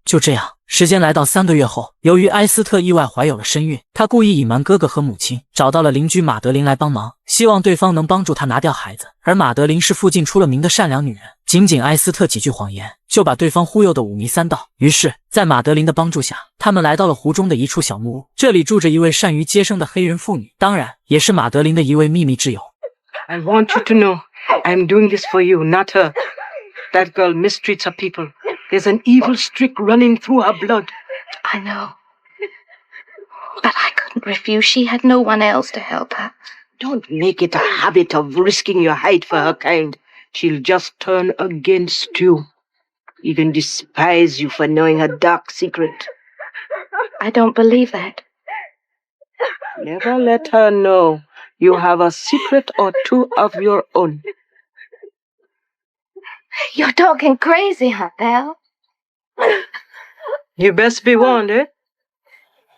就这样，时间来到3个月后，由于埃斯特意外怀有了身孕，他故意隐瞒哥哥和母亲，找到了邻居马德琳来帮忙，希望对方能帮助他拿掉孩子。而马德琳是附近出了名的善良女人，仅仅埃斯特几句谎言，就把对方忽悠得5迷3道。于是，在马德琳的帮助下，他们来到了湖中的一处小木屋，这里住着一位善于接生的黑人妇女，当然也是马德琳的一位秘密挚友。I want you to know, I'm doing this for you, not her. That girl mistreats her people. There's an evil streak running through her blood. I know. But I couldn't refuse. She had no one else to help her. Don't make it a habit of risking your hide for her kind. She'll just turn against you. Even despise you for knowing her dark secret. I don't believe that. Never let her know you have a secret or two of your own. You're talking crazy, Aunt Belle. You best be warned, eh?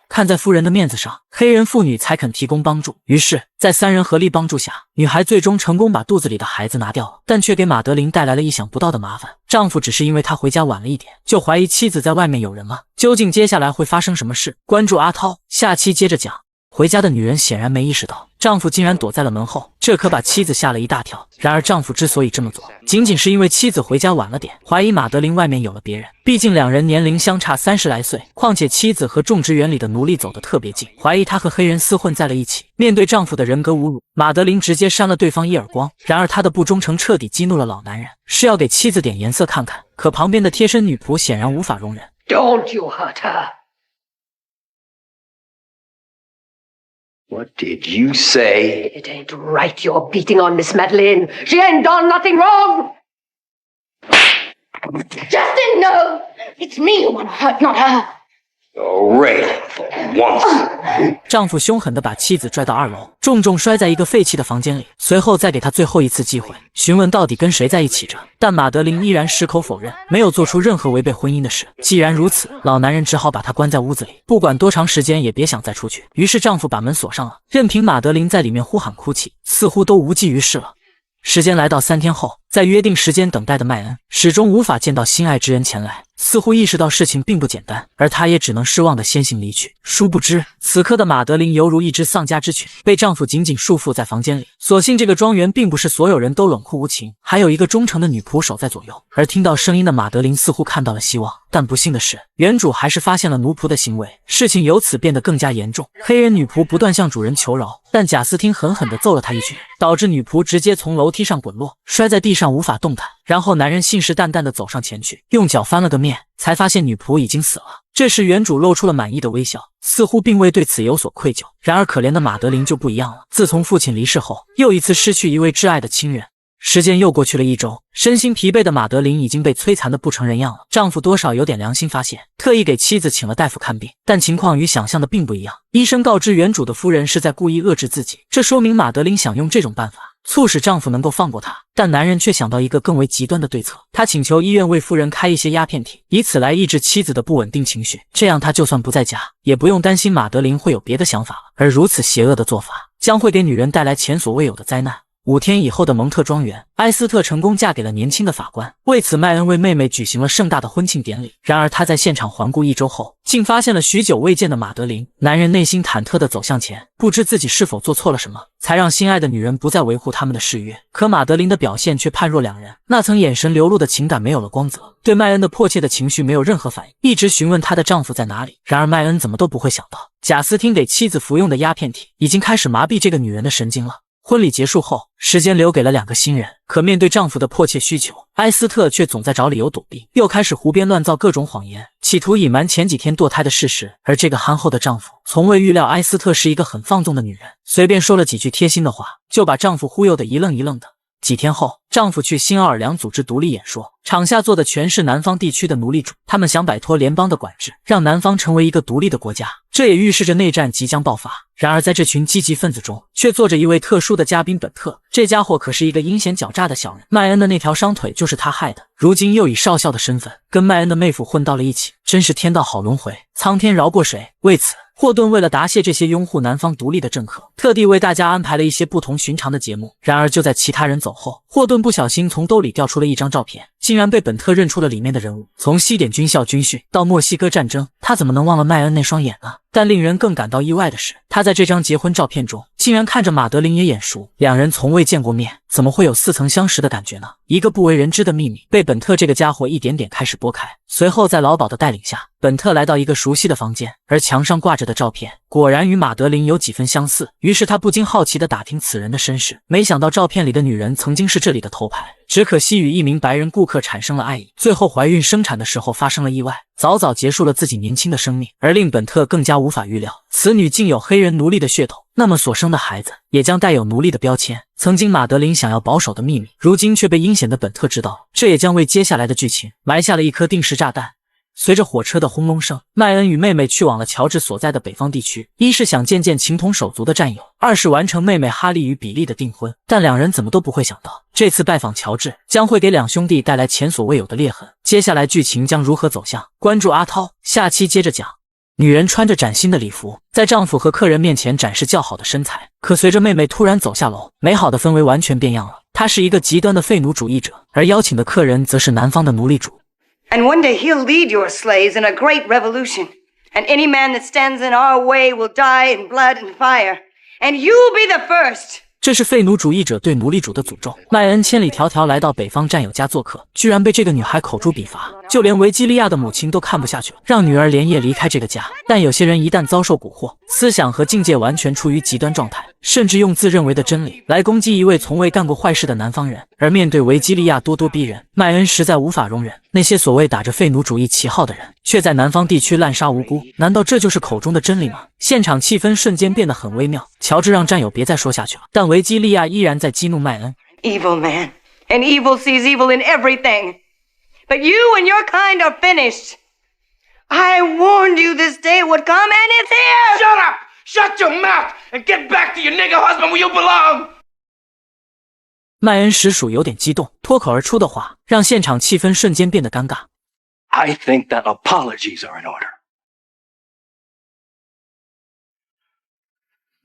看在夫人的面子上，黑人妇女才肯提供帮助。于是，在3人合力帮助下，女孩最终成功把肚子里的孩子拿掉了，但却给马德琳带来了意想不到的麻烦。丈夫只是因为她回家晚了一点，就怀疑妻子在外面有人了。究竟接下来会发生什么事？关注阿涛，下期接着讲。回家的女人显然没意识到丈夫竟然躲在了门后，这可把妻子吓了一大跳。然而丈夫之所以这么做，仅仅是因为妻子回家晚了点，怀疑马德琳外面有了别人。毕竟两人年龄相差30来岁，况且妻子和种植园里的奴隶走得特别近，怀疑她和黑人厮混在了一起。面对丈夫的人格侮辱，马德琳直接扇了对方一耳光。然而她的不忠诚彻底激怒了老男人，是要给妻子点颜色看看。可旁边的贴身女仆显然无法容忍。Don't you hurt her. What did you say? It ain't right you're beating on Miss Madeline. She ain't done nothing wrong. Justin, no! It's me you want to hurt, not her. Alright, for once. 丈夫凶狠地把妻子拽到2楼，重重摔在一个废弃的房间里，随后再给她最后一次机会，询问到底跟谁在一起着。但马德琳依然矢口否认，没有做出任何违背婚姻的事。既然如此，老男人只好把她关在屋子里，不管多长时间也别想再出去。于是丈夫把门锁上了，任凭马德琳在里面呼喊哭泣，似乎都无济于事了。时间来到3天后，在约定时间等待的麦恩始终无法见到心爱之人前来。似乎意识到事情并不简单，而她也只能失望地先行离去。殊不知，此刻的马德琳犹如一只丧家之犬，被丈夫紧紧束缚在房间里。所幸这个庄园并不是所有人都冷酷无情，还有一个忠诚的女仆守在左右。而听到声音的马德琳似乎看到了希望，但不幸的是，原主还是发现了奴仆的行为，事情由此变得更加严重。黑人女仆不断向主人求饶，但贾斯汀狠狠地揍了她一拳，导致女仆直接从楼梯上滚落，摔在地上无法动弹。然后男人信誓旦旦地走上前去，用脚翻了个面，才发现女仆已经死了。这时原主露出了满意的微笑，似乎并未对此有所愧疚。然而可怜的马德琳就不一样了，自从父亲离世后，又一次失去一位挚爱的亲人。时间又过去了1周，身心疲惫的马德琳已经被摧残得不成人样了。丈夫多少有点良心发现，特意给妻子请了大夫看病，但情况与想象的并不一样。医生告知原主的夫人是在故意遏制自己，这说明马德琳想用这种办法促使丈夫能够放过她。但男人却想到一个更为极端的对策，他请求医院为夫人开一些鸦片体，以此来抑制妻子的不稳定情绪，这样他就算不在家，也不用担心马德琳会有别的想法了。而如此邪恶的做法，将会给女人带来前所未有的灾难。5天以后的蒙特庄园，埃斯特成功嫁给了年轻的法官。为此，麦恩为妹妹举行了盛大的婚庆典礼。然而，他在现场环顾1周后，竟发现了许久未见的马德琳。男人内心忐忑地走向前，不知自己是否做错了什么，才让心爱的女人不再维护他们的誓约。可马德琳的表现却判若两人，那层眼神流露的情感没有了光泽，对麦恩的迫切的情绪没有任何反应，一直询问她的丈夫在哪里。然而，麦恩怎么都不会想到，贾斯汀给妻子服用的鸦片体已经开始麻痹这个女人的神经了。婚礼结束后，时间留给了2个新人，可面对丈夫的迫切需求，埃斯特却总在找理由躲避，又开始胡编乱造各种谎言，企图隐瞒前几天堕胎的事实。而这个憨厚的丈夫从未预料埃斯特是一个很放纵的女人，随便说了几句贴心的话，就把丈夫忽悠得一愣一愣的。几天后，丈夫去新奥尔良组织独立演说，场下坐的全是南方地区的奴隶主，他们想摆脱联邦的管制，让南方成为一个独立的国家，这也预示着内战即将爆发。然而在这群积极分子中，却坐着一位特殊的嘉宾本特，这家伙可是一个阴险狡诈的小人，麦恩的那条伤腿就是他害的，如今又以少校的身份跟麦恩的妹夫混到了一起，真是天道好轮回，苍天饶过谁。为此，霍顿为了答谢这些拥护南方独立的政客，特地为大家安排了一些不同寻常的节目。然而就在其他人走后，霍顿不小心从兜里调出了一张照片，竟然被本特认出了里面的人物。从西点军校军训到墨西哥战争，他怎么能忘了麦恩那双眼呢？但令人更感到意外的是，他在这张结婚照片中竟然看着马德琳也眼熟，两人从未见过面，怎么会有似曾相识的感觉呢？一个不为人知的秘密被本特这个家伙一点点开始拨开。随后在老鸨的带领下，本特来到一个熟悉的房间，而墙上挂着的照片果然与马德琳有几分相似，于是他不禁好奇地打听此人的身世，没想到照片里的女人曾经是这里的头牌，只可惜与一名白人顾客产生了爱意，最后怀孕生产的时候发生了意外，早早结束了自己年轻的生命。而令本特更加无法预料，此女竟有黑人奴隶的血统，那么所生的孩子也将带有奴隶的标签。曾经马德琳想要保守的秘密，如今却被阴险的本特知道了，这也将为接下来的剧情埋下了一颗定时炸弹。随着火车的轰隆声，麦恩与妹妹去往了乔治所在的北方地区，一是想见见情同手足的战友，二是完成妹妹哈利与比利的订婚。但两人怎么都不会想到，这次拜访乔治将会给两兄弟带来前所未有的裂痕。接下来剧情将如何走向？关注阿涛，下期接着讲。女人穿着崭新的礼服，在丈夫和客人面前展示较好的身材，可随着妹妹突然走下楼，美好的氛围完全变样了。她是一个极端的废奴主义者，而邀请的客人则是南方的奴隶主。And one day he'll lead your slaves in a great revolution, and any man that stands in our way will die in blood and fire, and you'll be the first. 这是废奴主义者对奴隶主的诅咒。麦恩千里迢迢来到北方战友家做客，居然被这个女孩口诛笔伐，就连维基利亚的母亲都看不下去了，让女儿连夜离开这个家。但有些人一旦遭受蛊惑，思想和境界完全处于极端状态，甚至用自认为的真理来攻击一位从未干过坏事的南方人。而面对维基利亚咄咄逼人，麦恩实在无法容忍那些所谓打着废奴主义旗号的人，却在南方地区滥杀无辜。难道这就是口中的真理吗？现场气氛瞬间变得很微妙。乔治让战友别再说下去了，但维基利亚依然在激怒麦恩。Evil man, and evil sees evil in everything. But you and your kind are finished. I warned you this day would come, and it's here! Shut up! Shut your mouth and get back to your nigger husband where you belong! 麦恩实属有点激动，脱口而出的话让现场气氛瞬间变得尴尬。I think that apologies are in order.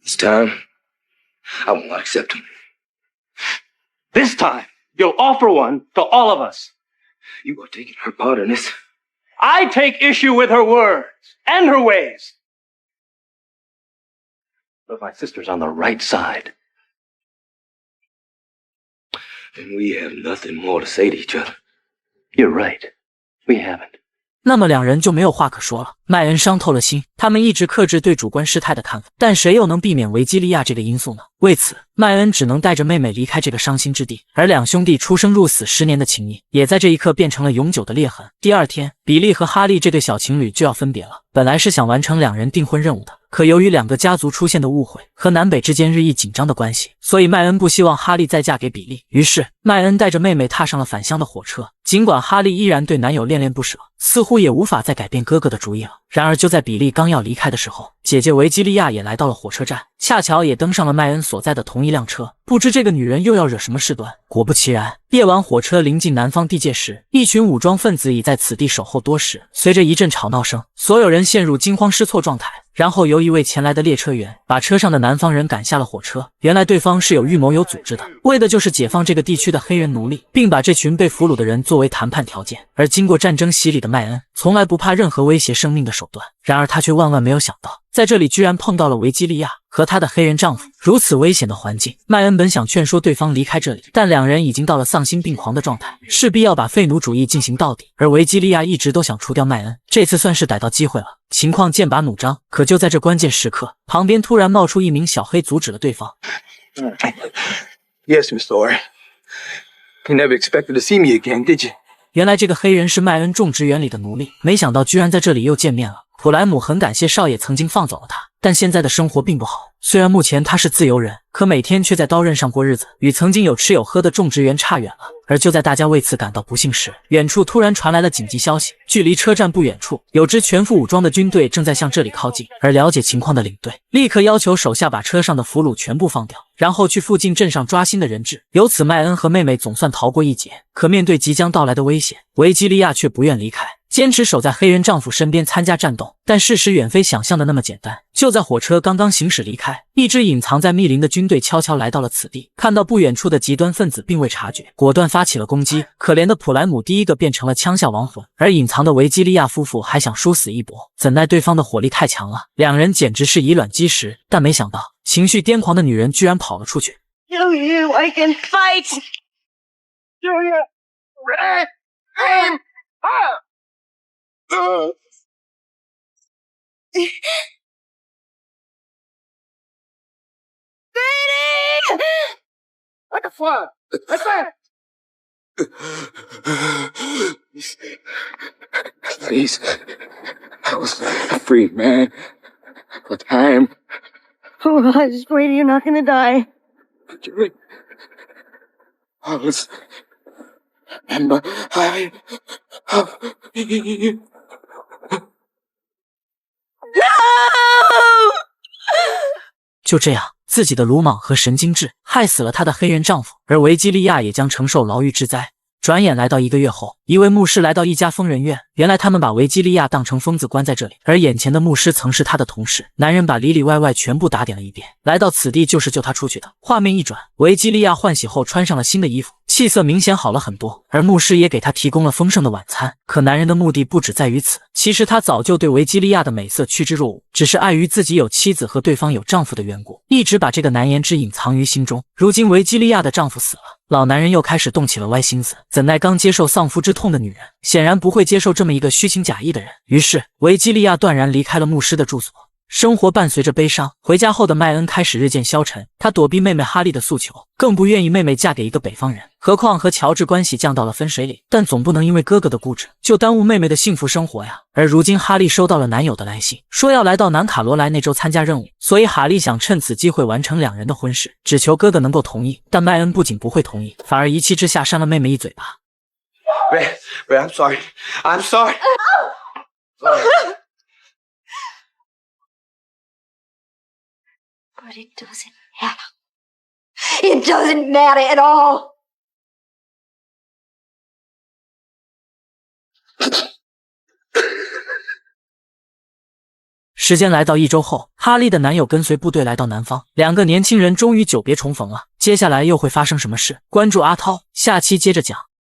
This time, I won't accept them. This time, you'll offer one to all of us. You are taking her part in this. I take issue with her words and her ways. But my sister's on the right side. And we have nothing more to say to each other. You're right. We haven't. 那么两人就没有话可说了。麦恩伤透了心，他们一直克制对主观事态的看法，但谁又能避免维基利亚这个因素呢？为此，麦恩只能带着妹妹离开这个伤心之地，而两兄弟出生入死10年的情谊，也在这一刻变成了永久的裂痕。第二天，比利和哈利这对小情侣就要分别了。本来是想完成两人订婚任务的，可由于两个家族出现的误会和南北之间日益紧张的关系，所以麦恩不希望哈利再嫁给比利。于是，麦恩带着妹妹踏上了返乡的火车。尽管哈利依然对男友恋恋不舍，似乎也无法再改变哥哥的主意了。然而，就在比利刚要离开的时候，姐姐维基利亚也来到了火车站，恰巧也登上了麦恩所在的同一辆车。不知这个女人又要惹什么事端。果不其然，夜晚火车临近南方地界时，一群武装分子已在此地守候多时。随着一阵吵闹声，所有人陷入惊慌失措状态。然后由一位前来的列车员把车上的南方人赶下了火车。原来对方是有预谋有组织的，为的就是解放这个地区的黑人奴隶，并把这群被俘虏的人作为谈判条件。而经过战争洗礼的麦恩从来不怕任何威胁生命的手段，然而他却万万没有想到，在这里居然碰到了维基利亚和她的黑人丈夫。如此危险的环境，麦恩本想劝说对方离开这里，但两人已经到了丧心病狂的状态，势必要把废奴主义进行到底。而维基利亚一直都想除掉麦恩，这次算是逮到机会了。情况剑拔弩张，可就在这关键时刻，旁边突然冒出一名小黑，阻止了对方。Yes, Miss Thor. You never expected to see me again, did you? 原来这个黑人是麦恩种植园里的奴隶，没想到居然在这里又见面了。普莱姆很感谢少爷曾经放走了他，但现在的生活并不好。虽然目前他是自由人，可每天却在刀刃上过日子，与曾经有吃有喝的种植园差远了。而就在大家为此感到不幸时，远处突然传来了紧急消息，距离车站不远处，有支全副武装的军队正在向这里靠近。而了解情况的领队立刻要求手下把车上的俘虏全部放掉，然后去附近镇上抓新的人质。由此，麦恩和妹妹总算逃过一劫。可面对即将到来的危险，维基利亚却不愿离开，坚持守在黑人丈夫身边参加战斗。但事实远非想象的那么简单。就在火车刚刚行驶离开，一支隐藏在密林的军队悄悄来到了此地，看到不远处的极端分子并未察觉，果断发起了攻击。可怜的普莱姆第一个变成了枪下亡魂，而隐藏的维基利亚夫妇还想殊死一搏，怎奈对方的火力太强了，两人简直是以卵击石。但没想到，情绪癫狂的女人居然跑了出去。Show you I can fight! Show you! Aim! Brady! Like a fly! Like that! Please. I was a free man. For time. Oh, hush, Brady, you're not gonna die. Julie. I was... Remember, I... No! 就这样，自己的鲁莽和神经质害死了她的黑人丈夫，而维基利亚也将承受牢狱之灾。转眼来到1个月后，一位牧师来到一家疯人院，原来他们把维基利亚当成疯子关在这里，而眼前的牧师曾是他的同事。男人把里里外外全部打点了一遍，来到此地就是救他出去的。画面一转，维基利亚换洗后穿上了新的衣服，气色明显好了很多，而牧师也给他提供了丰盛的晚餐。可男人的目的不只在于此，其实他早就对维基利亚的美色趋之若鹜，只是碍于自己有妻子和对方有丈夫的缘故，一直把这个难言之隐藏于心中。如今维基利亚的丈夫死了，老男人又开始动起了歪心思，怎奈刚接受丧夫之痛的女人显然不会接受这么一个虚情假意的人。于是维基利亚断然离开了牧师的住所。生活伴随着悲伤，回家后的麦恩开始日渐消沉，他躲避妹妹哈利的诉求，更不愿意妹妹嫁给一个北方人，何况和乔治关系降到了分水岭。但总不能因为哥哥的固执就耽误妹妹的幸福生活呀。而如今哈利收到了男友的来信，说要来到南卡罗来那州参加任务，所以哈利想趁此机会完成两人的婚事，只求哥哥能够同意。但麦恩不仅不会同意，反而一气之下扇了妹妹一嘴巴。Ray, I'm sorry. I'm sorry. But it doesn't matter. It doesn't matter at all. 时间来到1周后，哈利的男友跟随部队来到南方，两个年轻人终于久别重逢了。接下来又会发生什么事？关注阿涛，下期接着讲。